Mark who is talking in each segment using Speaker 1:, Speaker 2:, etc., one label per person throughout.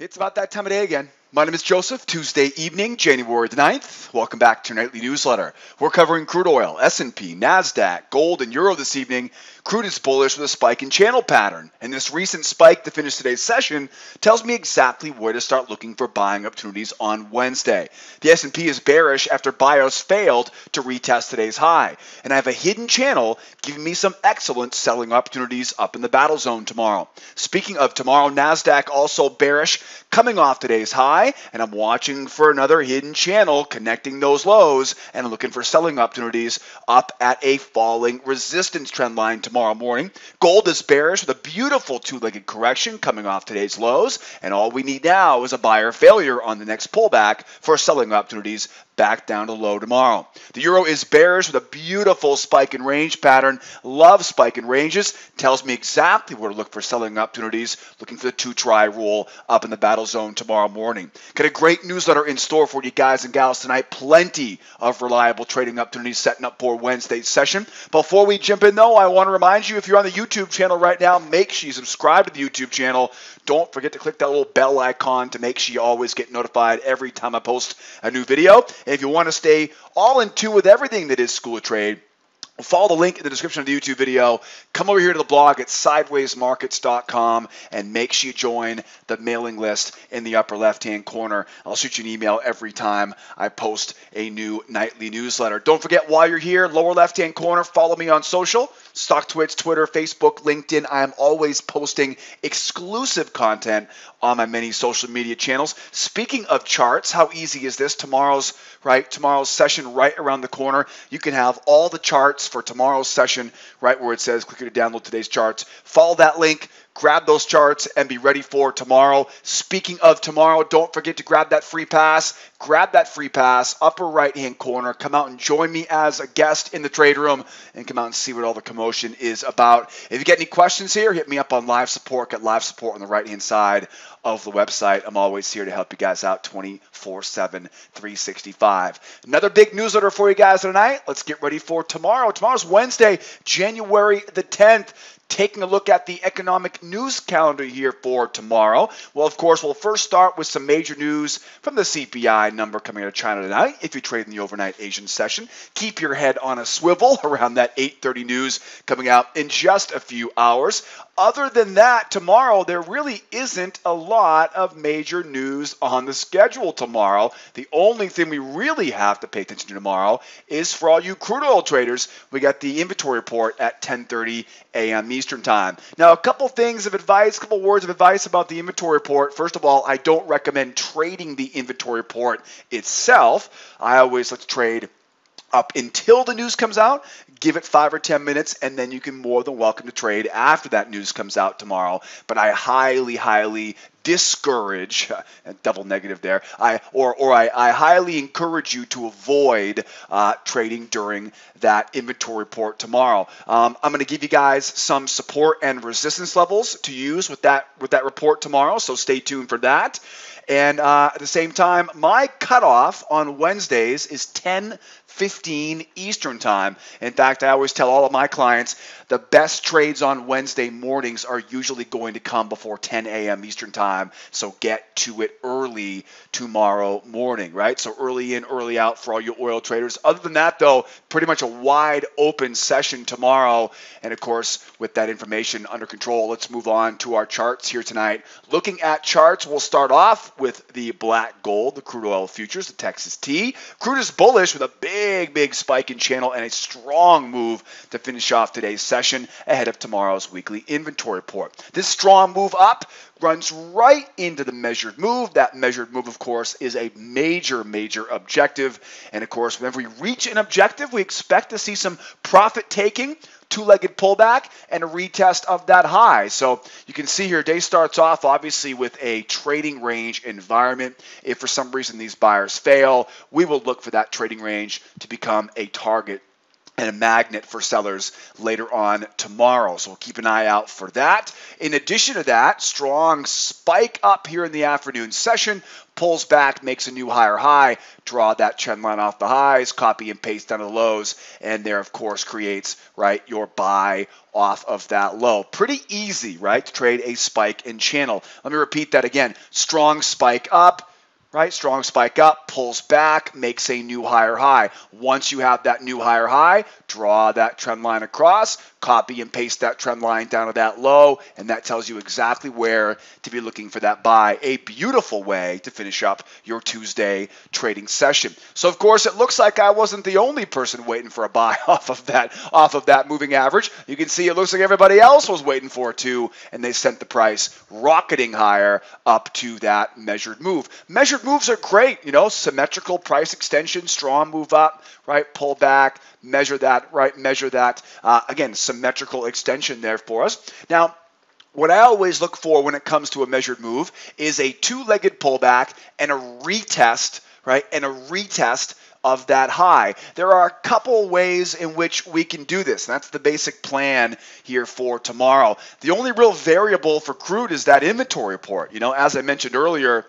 Speaker 1: It's about that time of day again. My name is Joseph. Tuesday evening, January the 9th. Welcome back to your nightly newsletter. We're covering crude oil, S&P, Nasdaq, gold, and euro this evening. Crude is bullish with a spike in channel pattern, and this recent spike to finish today's session tells me exactly where to start looking for buying opportunities on Wednesday. The S&P is bearish after buyers failed to retest today's high, and I have a hidden channel giving me some excellent selling opportunities up in the battle zone tomorrow. Speaking of tomorrow, Nasdaq also bearish coming off today's high, and I'm watching for another hidden channel connecting those lows and looking for selling opportunities up at a falling resistance trend line tomorrow morning. Gold is bearish with a beautiful two-legged correction coming off today's lows, and all we need now is a buyer failure on the next pullback for selling opportunities back down to low tomorrow. The euro is bearish with a beautiful spike in range pattern. Love spike in ranges. Tells me exactly where to look for selling opportunities. Looking for the two-try rule up in the battle zone tomorrow morning. Got a great newsletter in store for you guys and gals tonight. Plenty of reliable trading opportunities setting up for Wednesday's session. Before we jump in though, I want to remind you, if you're on the YouTube channel right now, make sure you subscribe to the YouTube channel. Don't forget to click that little bell icon to make sure you always get notified every time I post a new video. And if you want to stay all in tune with everything that is School of Trade, follow the link in the description of the YouTube video. Come over here to the blog at sidewaysmarkets.com and make sure you join the mailing list in the upper left-hand corner. I'll shoot you an email every time I post a new nightly newsletter. Don't forget, while you're here, lower left-hand corner, follow me on social. StockTwits, Twitter, Facebook, LinkedIn. I am always posting exclusive content on my many social media channels. Speaking of charts, how easy is this? Tomorrow's session right around the corner. You can have all the charts for tomorrow's session right where it says click here to download today's charts. Follow that link. Grab those charts and be ready for tomorrow. Speaking of tomorrow, don't forget to grab that free pass. Grab that free pass, upper right-hand corner. Come out and join me as a guest in the trade room and come out and see what all the commotion is about. If you get any questions here, hit me up on live support. Get live support on the right-hand side of the website. I'm always here to help you guys out 24/7, 365. Another big newsletter for you guys tonight. Let's get ready for tomorrow. Tomorrow's Wednesday, January the 10th. Taking a look at the economic news calendar here for tomorrow. Well, of course, we'll first start with some major news from the CPI number coming out of China tonight. If you trade in the overnight Asian session, keep your head on a swivel around that 8:30 news coming out in just a few hours. Other than that, tomorrow, there really isn't a lot of major news on the schedule tomorrow. The only thing we really have to pay attention to tomorrow is for all you crude oil traders. We got the inventory report at 10:30 a.m. Eastern time. Now, a couple things of advice, a couple words of advice about the inventory report. First of all, I don't recommend trading the inventory report itself. I always like to trade up until the news comes out, give it 5 or 10 minutes, and then you can more than welcome to trade after that news comes out tomorrow. But I highly discourage, double negative there, I highly encourage you to avoid trading during that inventory report tomorrow. I'm going to give you guys some support and resistance levels to use with that report tomorrow, so stay tuned for that. And at the same time, my cutoff on Wednesdays is 10:15 Eastern time. In fact, I always tell all of my clients the best trades on Wednesday mornings are usually going to come before 10 a.m. Eastern time. So get to it early tomorrow morning, right? So early in, early out for all you oil traders. Other than that, though, pretty much a wide open session tomorrow. And of course, with that information under control, let's move on to our charts here tonight. Looking at charts, we'll start off with the black gold, the crude oil futures, the Texas T. Crude is bullish with a big spike in channel and a strong move to finish off today's session ahead of tomorrow's weekly inventory report. This strong move up runs right into the measured move. That measured move, of course, is a major objective. And of course, whenever we reach an objective, we expect to see some profit taking, two-legged pullback, and a retest of that high. So you can see here, day starts off obviously with a trading range environment. If for some reason these buyers fail, we will look for that trading range to become a target and a magnet for sellers later on tomorrow. So we'll keep an eye out for that. In addition to that, strong spike up here in the afternoon session, pulls back, makes a new higher high, draw that trend line off the highs, copy and paste down to the lows, and there, of course, creates, right, your buy off of that low. Pretty easy, right, to trade a spike in channel. Let me repeat that again. Strong spike up, right? Strong spike up, pulls back, makes a new higher high. Once you have that new higher high, draw that trend line across, copy and paste that trend line down to that low, and that tells you exactly where to be looking for that buy. A beautiful way to finish up your Tuesday trading session. So of course, it looks like I wasn't the only person waiting for a buy off of that moving average. You can see it looks like everybody else was waiting for it too, and they sent the price rocketing higher up to that measured move. Measured moves are great, symmetrical price extension, strong move up, right, pull back, measure that, right, measure that. Again, symmetrical extension there for us. Now, what I always look for when it comes to a measured move is a two-legged pullback and a retest, right, and a retest of that high. There are a couple ways in which we can do this, and that's the basic plan here for tomorrow. The only real variable for crude is that inventory report. As I mentioned earlier,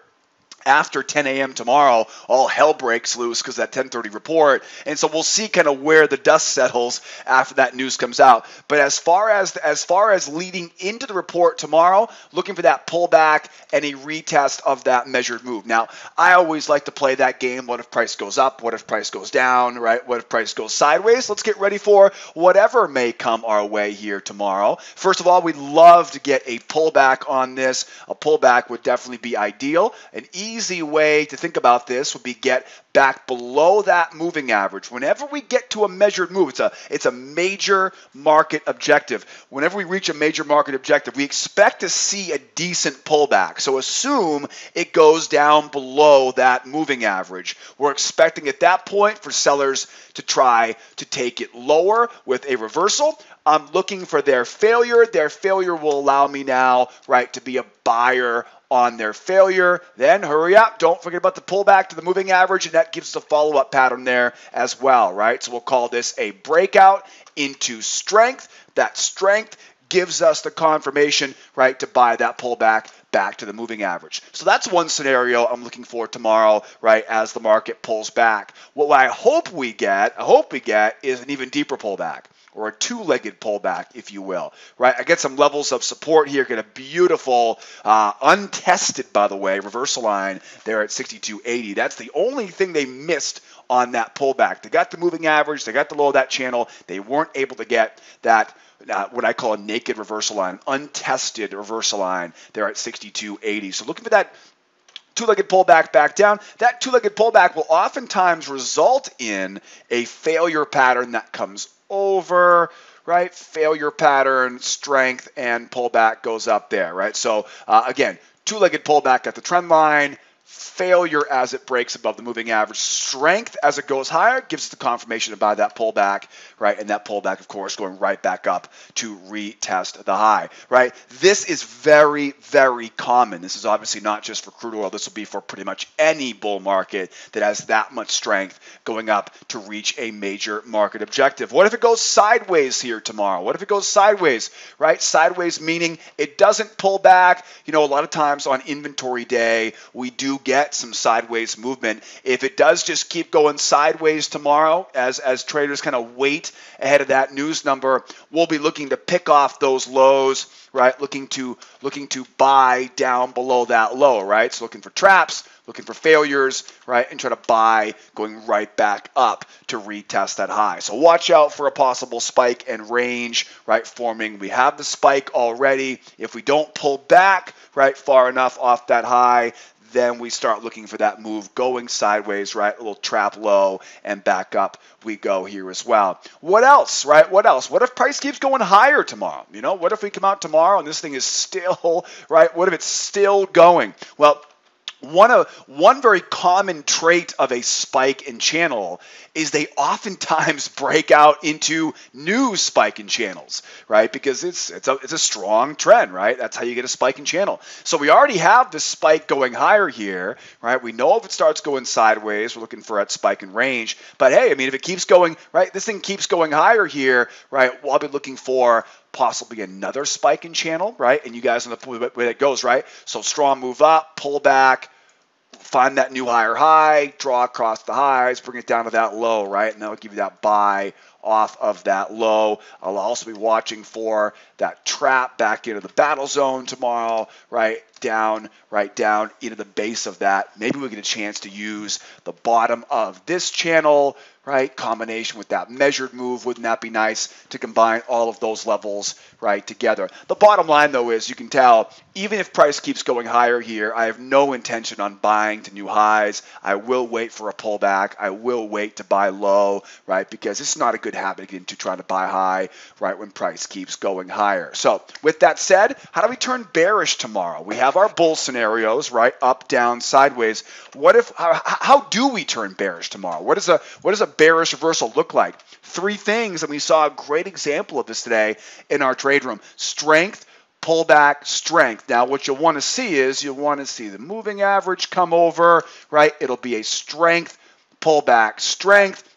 Speaker 1: after 10 a.m. tomorrow, all hell breaks loose because that 10:30 report, and so we'll see kind of where the dust settles after that news comes out. But as far as leading into the report tomorrow, looking for that pullback and a retest of that measured move. Now, I always like to play that game. What if price goes up? What if price goes down? Right? What if price goes sideways? Let's get ready for whatever may come our way here tomorrow. First of all, we'd love to get a pullback on this. A pullback would definitely be ideal. An easy way to think about this would be get back below that moving average. Whenever we get to a measured move, it's a major market objective. Whenever we reach a major market objective, we expect to see a decent pullback. So assume it goes down below that moving average. We're expecting at that point for sellers to try to take it lower with a reversal. I'm looking for their failure. Their failure will allow me now, right, to be a buyer on their failure. Then hurry up, don't forget about the pullback to the moving average, and that gives us a follow-up pattern there as well, right? So we'll call this a breakout into strength. That strength gives us the confirmation, right, to buy that pullback back to the moving average. So that's one scenario I'm looking for tomorrow, right, as the market pulls back. What I hope we get is an even deeper pullback, or a two-legged pullback, if you will, right? I get some levels of support here, get a beautiful, untested, by the way, reversal line there at 62.80. That's the only thing they missed on that pullback. They got the moving average, they got the low of that channel, they weren't able to get that what I call a naked reversal line, untested reversal line there at 62.80. So looking for that two-legged pullback back down. That two-legged pullback will oftentimes result in a failure pattern that comes over, right? Failure pattern, strength, and pullback goes up there, right? So again, two-legged pullback at the trend line, failure as it breaks above the moving average, strength as it goes higher gives us the confirmation to buy that pullback, right? And that pullback, of course, going right back up to retest the high, right? This is very, very common. This is obviously not just for crude oil. This will be for pretty much any bull market that has that much strength going up to reach a major market objective. What if it goes sideways here tomorrow? What if it goes sideways, right? Sideways meaning it doesn't pull back. A lot of times on inventory day, we do get some sideways movement. If it does just keep going sideways tomorrow, as traders kind of wait ahead of that news number, we'll be looking to pick off those lows, right? Looking to buy down below that low, right? So looking for traps, looking for failures, right? And try to buy going right back up to retest that high. So watch out for a possible spike and range, right, forming. We have the spike already. If we don't pull back, right, far enough off that high, then we start looking for that move going sideways, right? A little trap low and back up we go here as well. What else, right? What else? What if price keeps going higher tomorrow? What if we come out tomorrow and this thing is still, right? What if it's still going? Well, One very common trait of a spike in channel is they oftentimes break out into new spike in channels, right? Because it's a strong trend, right? That's how you get a spike in channel. So we already have this spike going higher here, right? We know if it starts going sideways, we're looking for that spike in range. But hey, I mean, if it keeps going, right, this thing keeps going higher here, right? Well, I'll be looking for possibly another spike in channel, right? And you guys know the way that goes, right? So strong move up, pull back, find that new higher high, draw across the highs, bring it down to that low, right? And that'll give you that buy off of that low. I'll also be watching for that trap back into the battle zone tomorrow, right down into the base of that. Maybe we get a chance to use the bottom of this channel, right? Combination with that measured move. Wouldn't that be nice to combine all of those levels, right, together? The bottom line, though, is you can tell, even if price keeps going higher here, I have no intention on buying to new highs. I will wait for a pullback. I will wait to buy low, right, because it's not a good habit to get into trying to buy high, right, when price keeps going higher. So with that said, how do we turn bearish tomorrow? We have our bull scenarios, right, up, down, sideways. What if? How do we turn bearish tomorrow? What does a bearish reversal look like? Three things, and we saw a great example of this today in our trade room. Strength, pullback, strength. Now, what you'll want to see is you'll want to see the moving average come over, right? It'll be a strength, pullback, strength.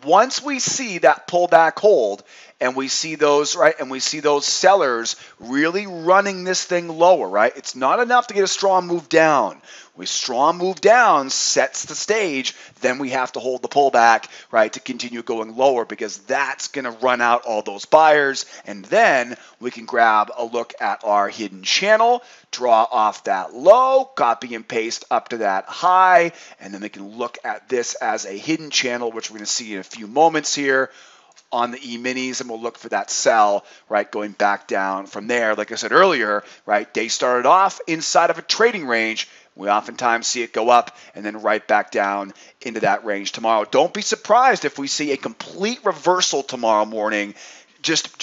Speaker 1: Once we see that pullback hold, and we see those, right, and we see those sellers really running this thing lower, right? It's not enough to get a strong move down. A strong move down sets the stage, then we have to hold the pullback, right, to continue going lower, because that's going to run out all those buyers, and then we can grab a look at our hidden channel, draw off that low, copy and paste up to that high, and then we can look at this as a hidden channel, which we're going to see in a few moments here on the E-minis, and we'll look for that sell, right, going back down from there. Like I said earlier, right, day started off inside of a trading range. We oftentimes see it go up and then right back down into that range tomorrow. Don't be surprised if we see a complete reversal tomorrow morning, just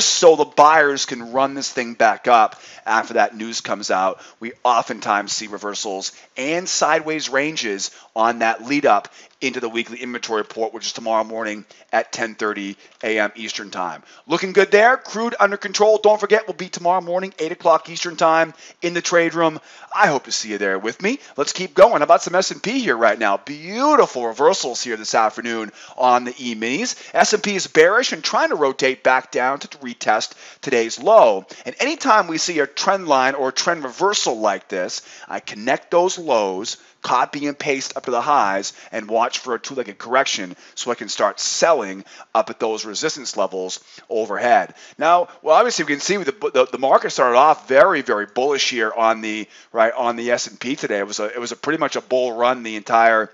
Speaker 1: so the buyers can run this thing back up after that news comes out. We oftentimes see reversals and sideways ranges on that lead up into the weekly inventory report, which is tomorrow morning at 10:30 a.m. Eastern Time. Looking good there. Crude under control. Don't forget, we'll be tomorrow morning, 8 o'clock Eastern Time in the trade room. I hope to see you there with me. Let's keep going. How about some S&P here right now? Beautiful reversals here this afternoon on the E-minis. S&P is bearish and trying to rotate back down to retest today's low. And anytime we see a trend line or a trend reversal like this, I connect those lows, copy and paste up to the highs, and watch for a two-legged correction so I can start selling up at those resistance levels overhead. Now, well, obviously we can see the market started off very, very bullish here on the S&P today. It was a pretty much a bull run the entire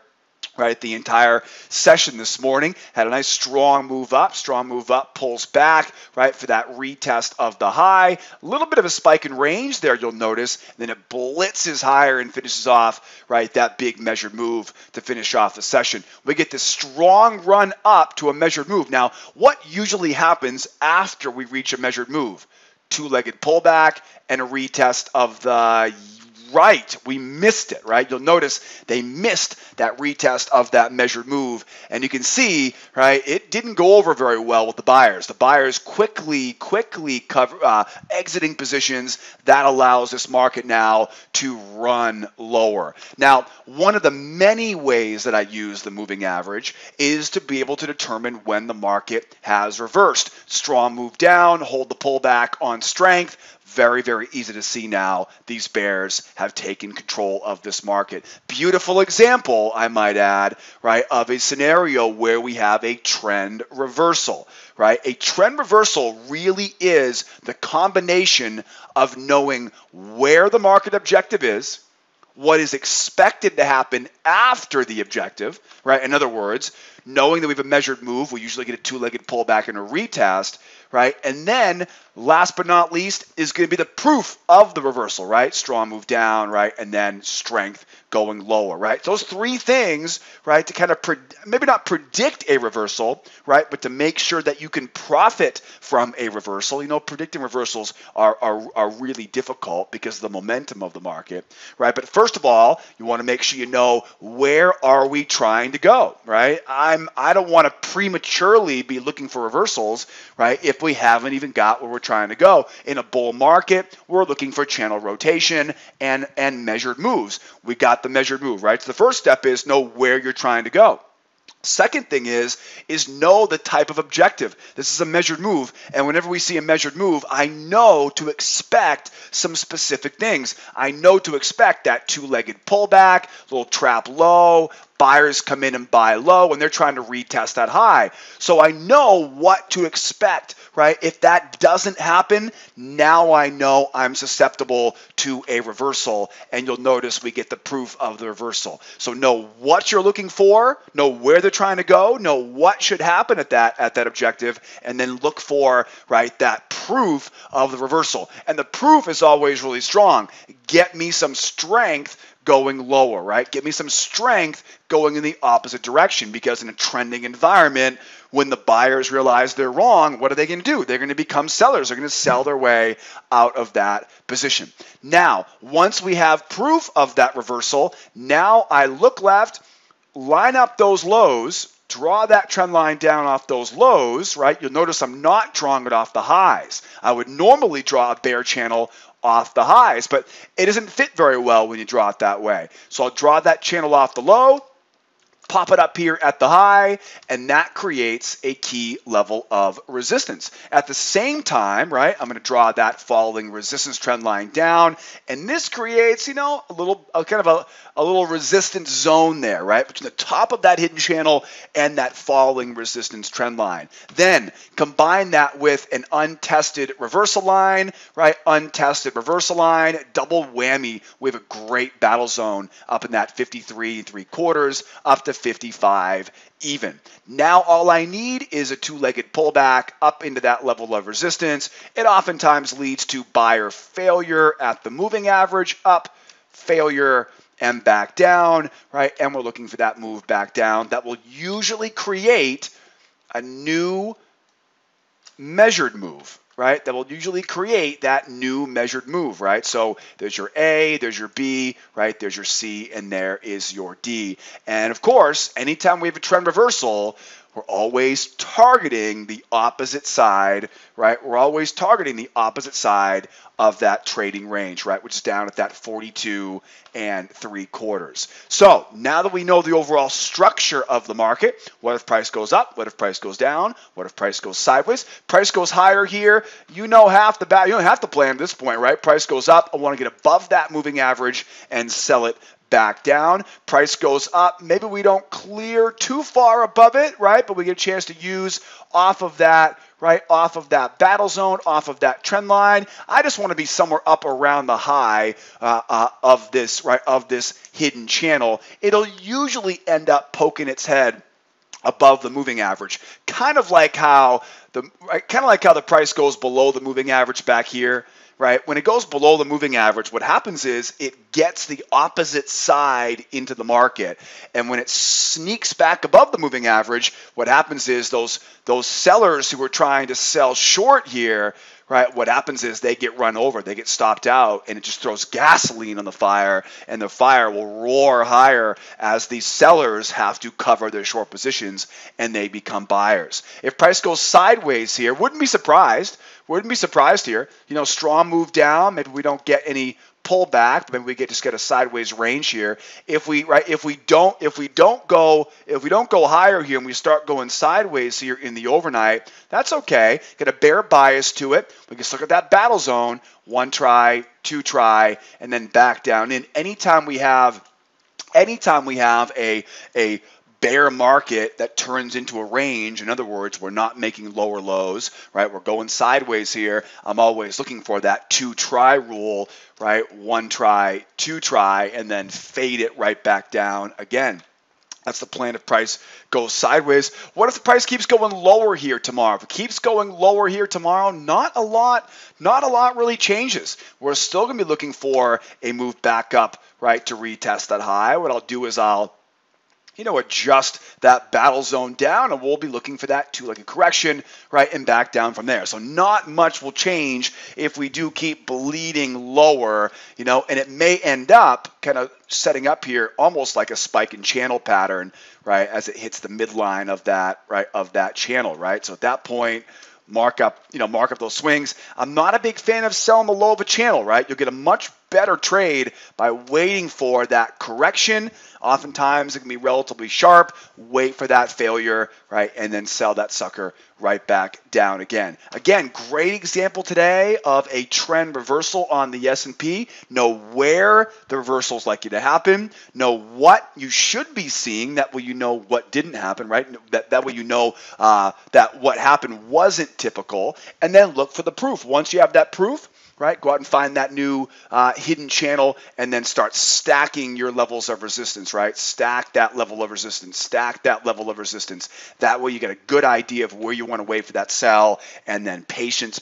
Speaker 1: session this morning. Had a nice strong move up, pulls back, right, for that retest of the high. A little bit of a spike in range there, you'll notice. Then it blitzes higher and finishes off, right, that big measured move to finish off the session. We get this strong run up to a measured move. Now, what usually happens after we reach a measured move? Two-legged pullback and a retest of the right. We missed it, right? You'll notice they missed that retest of that measured move. And you can see, right, it didn't go over very well with the buyers. The buyers quickly exiting positions. That allows this market now to run lower. Now, one of the many ways that I use the moving average is to be able to determine when the market has reversed. Strong move down, hold the pullback on strength. Very, very easy to see now. These bears have taken control of this market. Beautiful example, I might add, right, of a scenario where we have a trend reversal, right? A trend reversal really is the combination of knowing where the market objective is, what is expected to happen after the objective, right? In other words, knowing that we have a measured move, we usually get a two-legged pullback and a retest, right? And then last but not least is going to be the proof of the reversal, right? Strong move down, right? And then strength going lower, right? Those three things, right, to kind of maybe not predict a reversal, right, but to make sure that you can profit from a reversal. You know, predicting reversals are really difficult because of the momentum of the market, right? But first of all, you want to make sure you know, where are we trying to go, right? I don't want to prematurely be looking for reversals, right, if we haven't even got where we're trying to go. In a bull market, we're looking for channel rotation and measured moves. We got the measured move, right? So the first step is know where you're trying to go. Second thing is know the type of objective. This is a measured move, and whenever we see a measured move, I know to expect some specific things. I know to expect that two-legged pullback, little trap low, buyers come in and buy low, and they're trying to retest that high. So I know what to expect, right? If that doesn't happen, now I know I'm susceptible to a reversal, and you'll notice we get the proof of the reversal. So know what you're looking for, know where they're trying to go, know what should happen at that objective, and then look for, right, that proof of the reversal. And the proof is always really strong. Get me some strength going lower, right? Give me some strength going in the opposite direction, because in a trending environment, when the buyers realize they're wrong, what are they going to do? They're going to become sellers. They're going to sell their way out of that position. Now, once we have proof of that reversal, now I look left, line up those lows, draw that trend line down off those lows, right? You'll notice I'm not drawing it off the highs. I would normally draw a bear channel off the highs, but it doesn't fit very well when you draw it that way. So I'll draw that channel off the low, pop it up here at the high, and that creates a key level of resistance. At the same time, right, I'm going to draw that falling resistance trend line down, and this creates, you know, a little resistance zone there, right, between the top of that hidden channel and that falling resistance trend line. Then combine that with an untested reversal line, right, untested reversal line, double whammy. We have a great battle zone up in that 53 3/4 up to 55 even. Now all I need is a two-legged pullback up into that level of resistance. It oftentimes leads to buyer failure at the moving average, up, failure, and back down, right? And we're looking for that move back down. That will usually create a new measured move, right? That will usually create that new measured move, right? So there's your A, there's your B, right? There's your C, and there is your D. And of course, anytime we have a trend reversal, we're always targeting the opposite side, right? We're always targeting the opposite side of that trading range, right? Which is down at that 42 3/4. So now that we know the overall structure of the market, what if price goes up? What if price goes down? What if price goes sideways? Price goes higher here. You know half the battle. You don't have to plan at this point, right? Price goes up. I want to get above that moving average and sell it back down. Price goes up. Maybe we don't clear too far above it, right? But we get a chance to use off of that, right? Off of that battle zone, off of that trend line. I just want to be somewhere up around the high of this, right? Of this hidden channel. It'll usually end up poking its head above the moving average, kind of like how the price goes below the moving average back here. Right? When it goes below the moving average, what happens is it gets the opposite side into the market. And when it sneaks back above the moving average, what happens is those sellers who are trying to sell short here, right, what happens is they get run over, they get stopped out, and it just throws gasoline on the fire, and the fire will roar higher as these sellers have to cover their short positions, and they become buyers. If price goes sideways here, wouldn't be surprised here. You know, strong move down. Maybe we don't get any pullback. Maybe we just get a sideways range here. If we don't go higher here and we start going sideways here in the overnight, that's okay. Get a bear bias to it. We can look at that battle zone. One try, two try, and then back down in. Anytime we have a bear market that turns into a range, in other words, we're not making lower lows, right? We're going sideways here. I'm always looking for that two try rule, right? One try, two try, and then fade it right back down again. That's the plan if price goes sideways. What if the price keeps going lower here tomorrow? If it keeps going lower here tomorrow, not a lot really changes. We're still going to be looking for a move back up, right, to retest that high. What I'll do is I'll adjust that battle zone down, and we'll be looking for that two-legged correction, right, and back down from there. So not much will change if we do keep bleeding lower, and it may end up kind of setting up here almost like a spike and channel pattern, right, as it hits the midline of that, right, of that channel, right? So at that point, mark up those swings. I'm not a big fan of selling the low of a channel, right? You'll get a much better trade by waiting for that correction. Oftentimes it can be relatively sharp. Wait for that failure, right, and then sell that sucker right back down again. Again, great example today of a trend reversal on the S&P. Know where the reversal is likely to happen. Know what you should be seeing. That way you know what didn't happen, right? That way you know that what happened wasn't typical. And then look for the proof. Once you have that proof, right, go out and find that new hidden channel and then start stacking your levels of resistance, right? Stack that level of resistance, stack that level of resistance. That way you get a good idea of where you want to wait for that sell, and then patience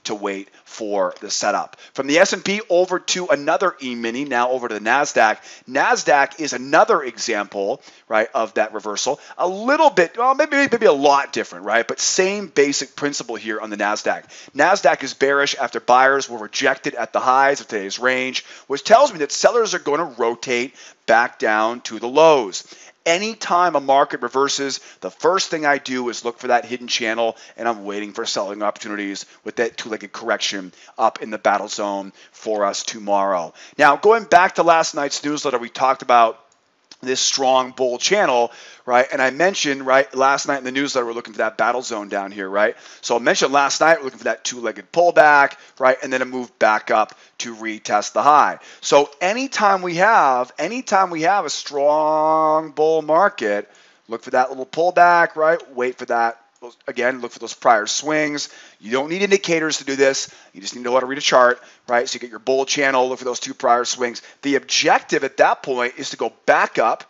Speaker 1: to wait for the setup. From the S&P over to another Emini, now over to the Nasdaq. Nasdaq is another example, right, of that reversal. A little bit, well, maybe a lot different, right? But same basic principle here on the Nasdaq. Nasdaq is bearish after buyers were rejected at the highs of today's range, which tells me that sellers are going to rotate back down to the lows. Anytime a market reverses, the first thing I do is look for that hidden channel, and I'm waiting for selling opportunities with that two-legged correction up in the battle zone for us tomorrow. Now, going back to last night's newsletter, we talked about this strong bull channel, right? And I mentioned, right, last night in the newsletter, we're looking for that battle zone down here, right? So I mentioned last night, we're looking for that two-legged pullback, right? And then a move back up to retest the high. So anytime we have a strong bull market, look for that little pullback, right? Wait for that. Again, look for those prior swings. You don't need indicators to do this. You just need to know how to read a chart, right? So you get your bull channel, look for those two prior swings. The objective at that point is to go back up.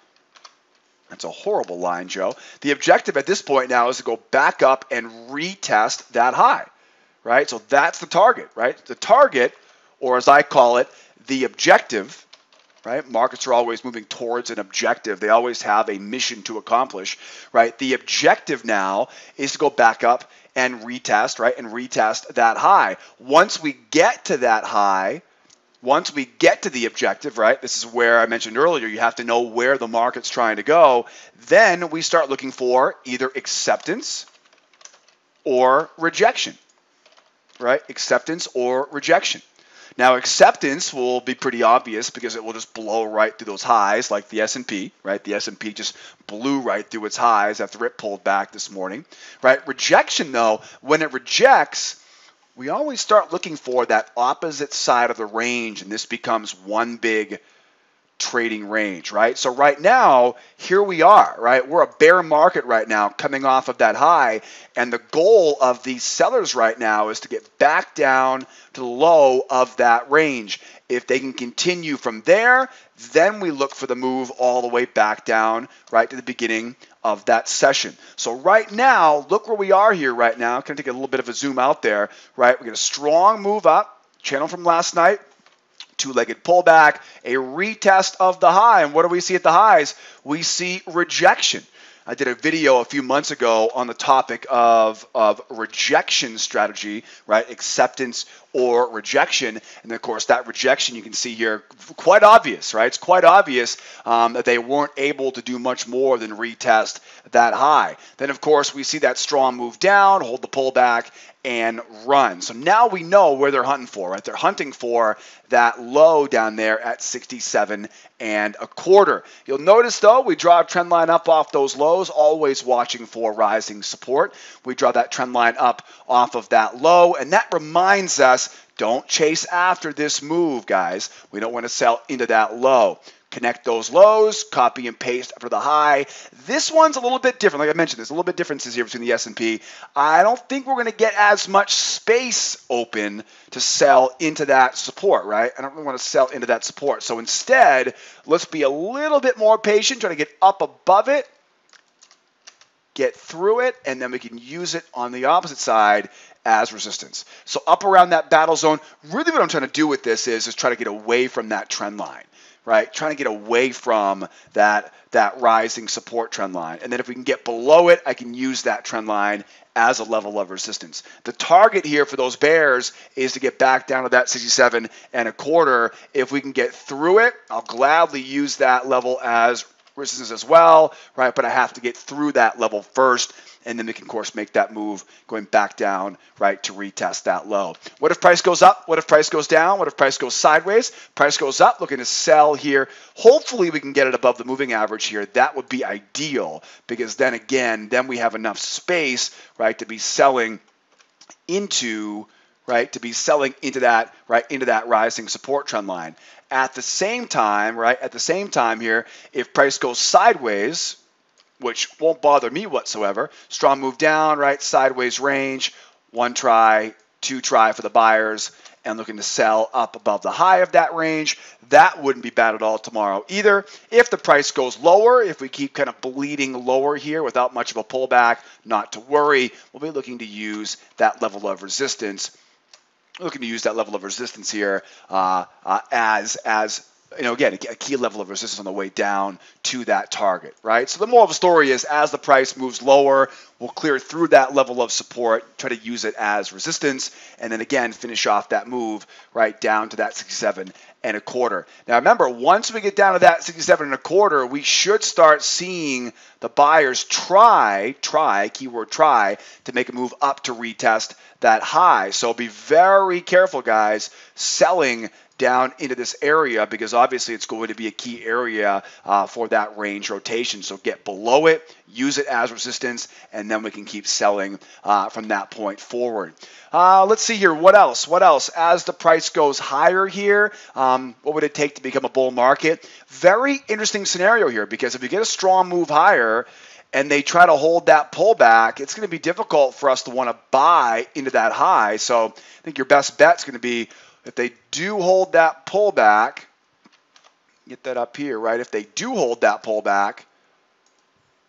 Speaker 1: That's a horrible line, Joe. The objective at this point now is to go back up and retest that high, right? So that's the target, right? The target, or as I call it, the objective, right? Markets are always moving towards an objective. They always have a mission to accomplish, right? The objective now is to go back up and retest, right? And retest that high. Once we get to that high, once we get to the objective, right? This is where I mentioned earlier, you have to know where the market's trying to go. Then we start looking for either acceptance or rejection, right? Acceptance or rejection. Now, acceptance will be pretty obvious because it will just blow right through those highs like the S&P, right? The S&P just blew right through its highs after it pulled back this morning, right? Rejection, though, when it rejects, we always start looking for that opposite side of the range, and this becomes one big trading range, right? So right now, here we are, right? We're a bear market right now coming off of that high, and the goal of these sellers right now is to get back down to the low of that range. If they can continue from there, then we look for the move all the way back down, right to the beginning of that session. So right now, look where we are here right now. I'm going to take a little bit of a zoom out there, right? We get a strong move up, channel from last night, two-legged pullback, a retest of the high. And what do we see at the highs? We see rejection. I did a video a few months ago on the topic of rejection strategy, right? Acceptance or rejection. And of course, that rejection you can see here, quite obvious, right? It's quite obvious that they weren't able to do much more than retest that high. Then, of course, we see that strong move down, hold the pullback, and run. So now we know where they're hunting for, right? They're hunting for that low down there at 67.25. You'll notice, though, we draw a trend line up off those lows, always watching for rising support. We draw that trend line up off of that low, and that reminds us, don't chase after this move, guys. We don't want to sell into that low. connect those lows, copy and paste for the high. This one's a little bit different. Like I mentioned, there's a little bit differences here between the S&P. I don't think we're going to get as much space open to sell into that support, right? I don't really want to sell into that support. So instead, let's be a little bit more patient, try to get up above it, get through it, and then we can use it on the opposite side as resistance. So up around that battle zone, really what I'm trying to do with this is try to get away from that trend line, right? Trying to get away from that rising support trend line. And then if we can get below it, I can use that trend line as a level of resistance. The target here for those bears is to get back down to that 67.25. If we can get through it, I'll gladly use that level as resistance as well, right? But I have to get through that level first, and then we can, of course, make that move going back down, right, to retest that low. What if price goes up? What if price goes down? What if price goes sideways? Price goes up, looking to sell here. Hopefully we can get it above the moving average here. That would be ideal, because then again, then we have enough space, right, to be selling into, right, to be selling into that, right, into that rising support trend line. At the same time, right, at the same time here, if price goes sideways, which won't bother me whatsoever, strong move down, right, sideways range, one try, two try for the buyers, and looking to sell up above the high of that range, that wouldn't be bad at all tomorrow either. If the price goes lower, if we keep kind of bleeding lower here without much of a pullback, not to worry, we'll be looking to use that level of resistance. Looking to use that level of resistance here as you know, again, a key level of resistance on the way down to that target, right? So the moral of the story is, as the price moves lower, we'll clear through that level of support, try to use it as resistance, and then again finish off that move right down to that 67.25. Now remember, once we get down to that 67.25, we should start seeing the buyers try, keyword try, to make a move up to retest that high. So be very careful, guys, selling down into this area, because obviously it's going to be a key area for that range rotation. So get below it, use it as resistance, and then we can keep selling from that point forward. Let's see here. What else? What else? As the price goes higher here, what would it take to become a bull market? Very interesting scenario here, because if you get a strong move higher and they try to hold that pullback, it's going to be difficult for us to want to buy into that high. So I think your best bet is going to be, if they do hold that pullback, get that up here, right? If they do hold that pullback,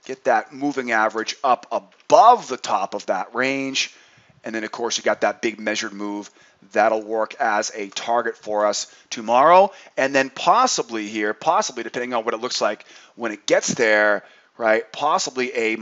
Speaker 1: get that moving average up above the top of that range. And then, of course, you got that big measured move. That'll work as a target for us tomorrow. And then possibly here, depending on what it looks like when it gets there, right, possibly a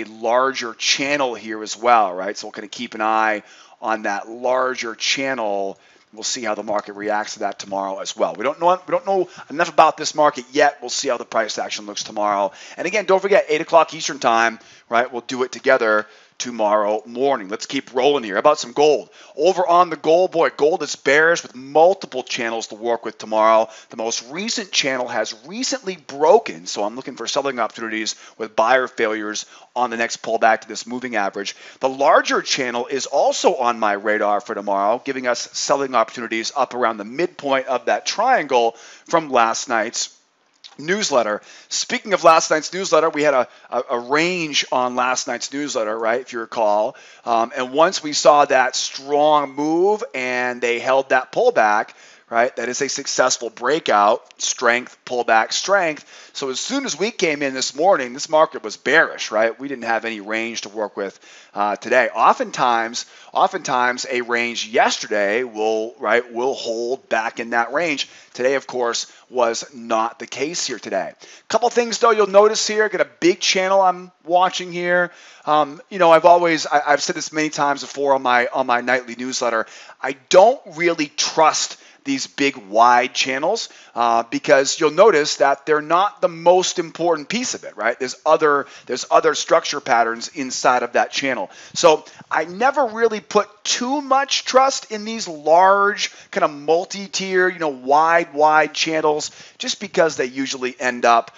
Speaker 1: larger channel here as well, right? So we're going to keep an eye on that larger channel. We'll see how the market reacts to that tomorrow as well. We don't know enough about this market yet. We'll see how the price action looks tomorrow. And again, don't forget, 8 o'clock Eastern time, right? We'll do it together tomorrow morning. Let's keep rolling here. How about some gold? Over on the gold, boy, gold is bearish with multiple channels to work with tomorrow. The most recent channel has recently broken, so I'm looking for selling opportunities with buyer failures on the next pullback to this moving average. The larger channel is also on my radar for tomorrow, giving us selling opportunities up around the midpoint of that triangle from last night's newsletter. Speaking of last night's newsletter, we had a range on last night's newsletter, right, if you recall. And once we saw that strong move and they held that pullback, right, that is a successful breakout, strength, pullback, strength. So as soon as we came in this morning, this market was bearish, right? We didn't have any range to work with today. Oftentimes a range yesterday will hold back in that range. Today, of course, was not the case here today. A couple things though you'll notice here. Got a big channel I'm watching here. You know, I've said this many times before on my nightly newsletter. I don't really trust these big wide channels because you'll notice that they're not the most important piece of it, right? There's other structure patterns inside of that channel. So I never really put too much trust in these large kind of multi-tier, you know, wide channels, just because they usually end up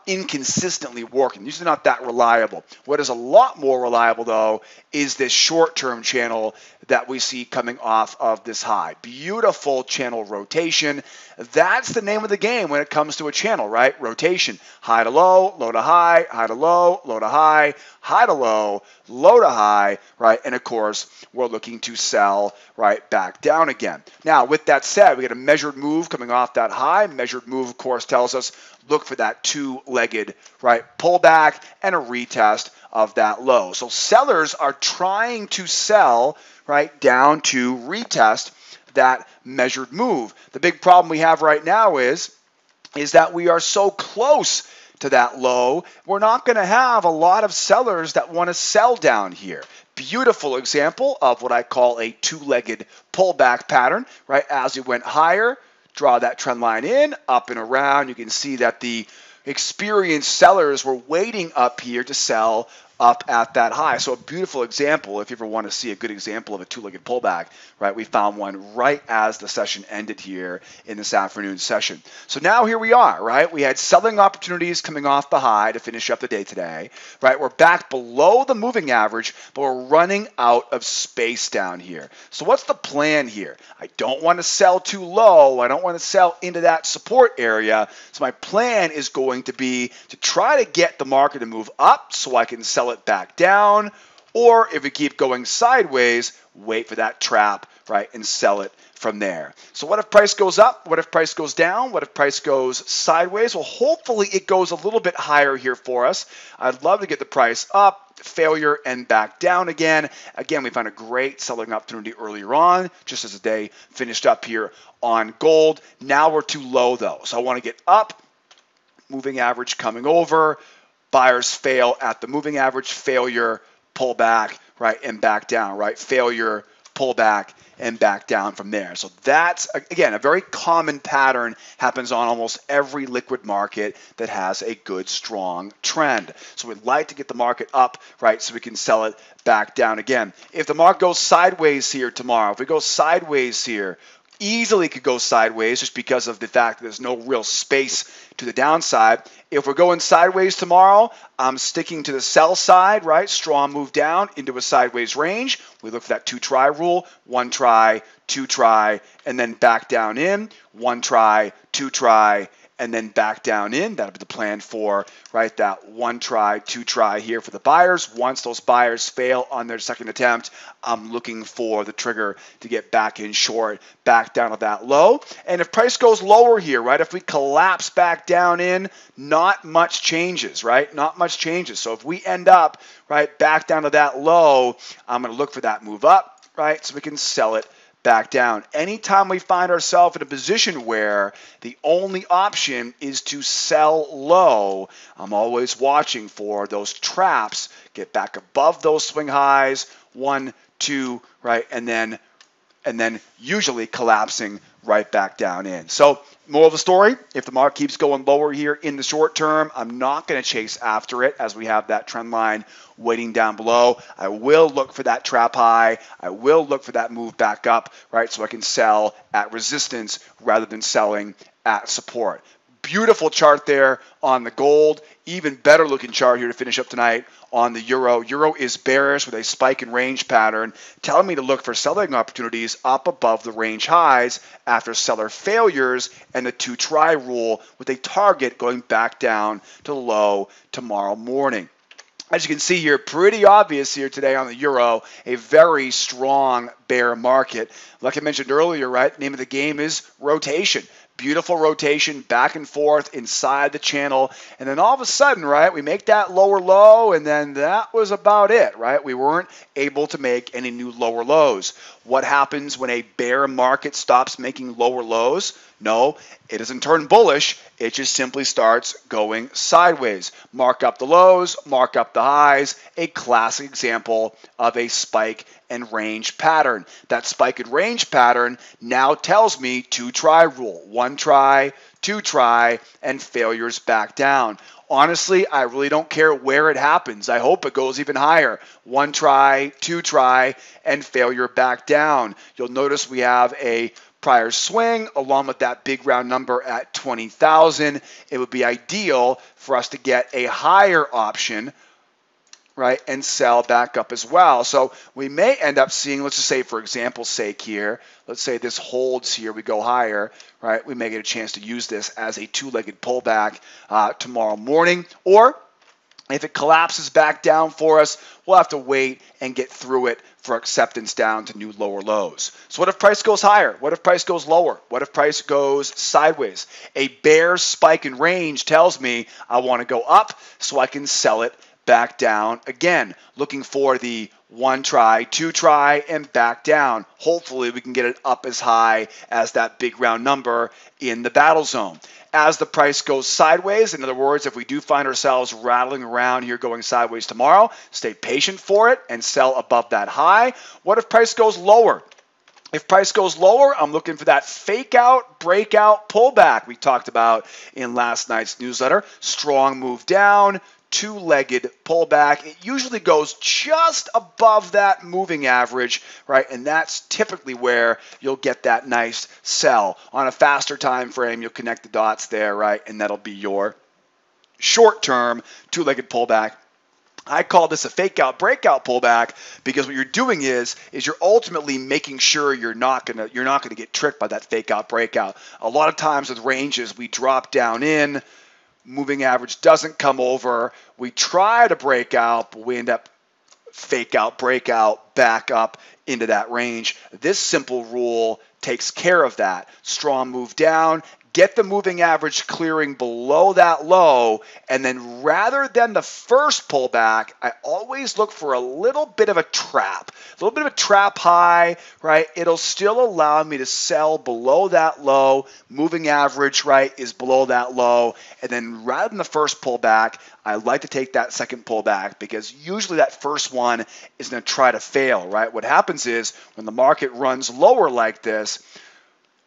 Speaker 1: inconsistently working. Usually not that reliable. What is a lot more reliable though is this short-term channel that we see coming off of this high. Beautiful channel rotation. That's the name of the game when it comes to a channel, right? Rotation. High to low, low to high, high to low, low to high, high to low, low to high, right? And of course, we're looking to sell right back down again. Now, with that said, we get a measured move coming off that high. Measured move, of course, tells us look for that two-legged right pullback and a retest of that low. So sellers are trying to sell right down to retest that measured move. The big problem we have right now is that we are so close to that low, we're not going to have a lot of sellers that want to sell down here. Beautiful example of what I call a two-legged pullback pattern, right? As we went higher, draw that trend line in, up and around. You can see that the experienced sellers were waiting up here to sell up at that high. So a beautiful example, if you ever want to see a good example of a two-legged pullback, right? We found one right as the session ended here in this afternoon session. So now here we are, right? We had selling opportunities coming off the high to finish up the day today, right? We're back below the moving average, but we're running out of space down here. So what's the plan here? I don't want to sell too low. I don't want to sell into that support area. So my plan is going to be to try to get the market to move up so I can sell it back down, or if we keep going sideways, wait for that trap, right, and sell it from there. So what if price goes up? What if price goes down? What if price goes sideways? Well, hopefully it goes a little bit higher here for us. I'd love to get the price up, failure, and back down again. Again, we found a great selling opportunity earlier on, just as the day finished up here on gold. Now we're too low though, so I want to get up, moving average coming over, buyers fail at the moving average, failure, pull back, right, and back down, right, failure, pull back, and back down from there. So that's, again, a very common pattern, happens on almost every liquid market that has a good, strong trend. So we'd like to get the market up, right, so we can sell it back down again. If the market goes sideways here tomorrow, if we go sideways here, easily could go sideways just because of the fact that there's no real space to the downside. If we're going sideways tomorrow, I'm sticking to the sell side, right? Strong move down into a sideways range. We look for that two try rule, one try, two try, and then back down in, one try, two try, and then back down in. That'll be the plan for, right, that one try, two try here for the buyers. Once those buyers fail on their second attempt, I'm looking for the trigger to get back in short, back down to that low. And if price goes lower here, right, if we collapse back down in, not much changes, right? Not much changes. So if we end up, right, back down to that low, I'm going to look for that move up, right, so we can sell it back down. Anytime we find ourselves in a position where the only option is to sell low, I'm always watching for those traps, get back above those swing highs, 1, 2, right, and then usually collapsing right back down in. So moral of the story, if the market keeps going lower here in the short term, I'm not going to chase after it as we have that trend line waiting down below. I will look for that trap high. I will look for that move back up, right, so I can sell at resistance rather than selling at support. Beautiful chart there on the gold. Even better looking chart here to finish up tonight on the euro. Euro is bearish with a spike and range pattern, telling me to look for selling opportunities up above the range highs after seller failures and the two try rule with a target going back down to low tomorrow morning. As you can see here, pretty obvious here today on the euro, a very strong bear market. Like I mentioned earlier, right, name of the game is rotation. Beautiful rotation back and forth inside the channel. And then all of a sudden, right, we make that lower low, and then that was about it, right? We weren't able to make any new lower lows. What happens when a bear market stops making lower lows? No, it doesn't turn bullish. It just simply starts going sideways. Mark up the lows, mark up the highs. A classic example of a spike and range pattern. That spike and range pattern now tells me two try rule. One try, two try, and failures back down. Honestly, I really don't care where it happens. I hope it goes even higher. One try, two try, and failure back down. You'll notice we have a prior swing along with that big round number at 20,000. It would be ideal for us to get a higher option right, and sell back up as well. So we may end up seeing, let's just say for example's sake here, let's say this holds here, we go higher, right, we may get a chance to use this as a two-legged pullback tomorrow morning, or if it collapses back down for us, we'll have to wait and get through it for acceptance down to new lower lows. So what if price goes higher? What if price goes lower? What if price goes sideways? A bear spike in range tells me I want to go up so I can sell it back down again. Looking for the one try, two try, and back down. Hopefully we can get it up as high as that big round number in the battle zone. As the price goes sideways, in other words, if we do find ourselves rattling around here going sideways tomorrow, stay patient for it and sell above that high. What if price goes lower? If price goes lower, I'm looking for that fake out, breakout, pullback we talked about in last night's newsletter. Strong move down, two-legged pullback. It usually goes just above that moving average, right? And that's typically where you'll get that nice sell. On a faster time frame, you'll connect the dots there, right? And that'll be your short-term two-legged pullback. I call this a fake out breakout pullback because what you're doing is you're ultimately making sure you're not gonna get tricked by that fake out breakout. A lot of times with ranges, we drop down in, moving average doesn't come over, we try to break out, but we end up fake out, breakout, back up into that range. This simple rule takes care of that. Strong move down, get the moving average clearing below that low, and then rather than the first pullback, I always look for a little bit of a trap high, right? It'll still allow me to sell below that low. Moving average, right, is below that low. And then rather than the first pullback, I like to take that second pullback because usually that first one is going to try to fail, right? What happens is when the market runs lower like this,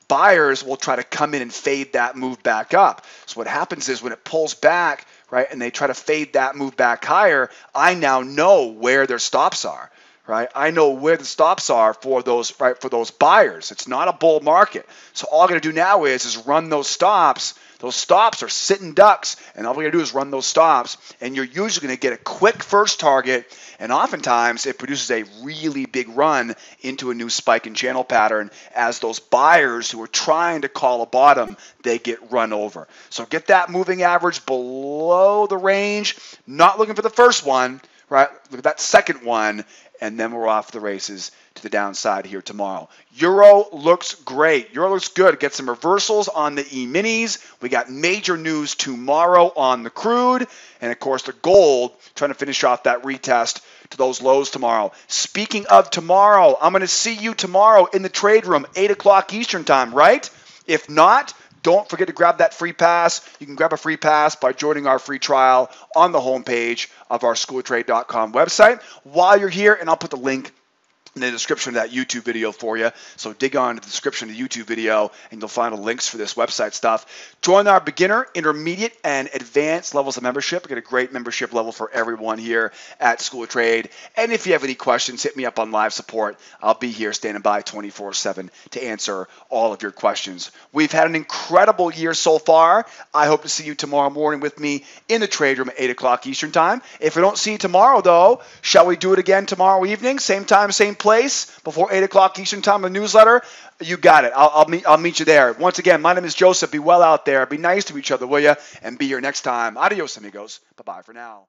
Speaker 1: buyers will try to come in and fade that move back up. So what happens is when it pulls back, right, and they try to fade that move back higher, I now know where their stops are, right? I know where the stops are for those, right, for those buyers. It's not a bull market. So all I'm going to do now is run those stops. Those stops are sitting ducks, and all we're going to do is run those stops, and you're usually going to get a quick first target, and oftentimes it produces a really big run into a new spike and channel pattern as those buyers who are trying to call a bottom, they get run over. So get that moving average below the range, not looking for the first one, right? Look at that second one, and then we're off the races to the downside here tomorrow. Euro looks great. Euro looks good. Get some reversals on the E-minis. We got major news tomorrow on the crude. And, of course, the gold, trying to finish off that retest to those lows tomorrow. Speaking of tomorrow, I'm going to see you tomorrow in the trade room, 8 o'clock Eastern time, right? If not, don't forget to grab that free pass. You can grab a free pass by joining our free trial on the homepage of our schooltrade.com website. While you're here, and I'll put the link in the description of that YouTube video for you. So dig on to the description of the YouTube video and you'll find the links for this website stuff. Join our beginner, intermediate, and advanced levels of membership. We get a great membership level for everyone here at School of Trade. And if you have any questions, hit me up on live support. I'll be here standing by 24/7 to answer all of your questions. We've had an incredible year so far. I hope to see you tomorrow morning with me in the trade room at 8 o'clock Eastern time. If I don't see you tomorrow, though, shall we do it again tomorrow evening? Same time, same place, before 8 o'clock Eastern time, the newsletter? You got it. I'll meet you there. Once again, my name is Joseph. Be well out there. Be nice to each other, will you? And be here next time. Adios, amigos. Bye-bye for now.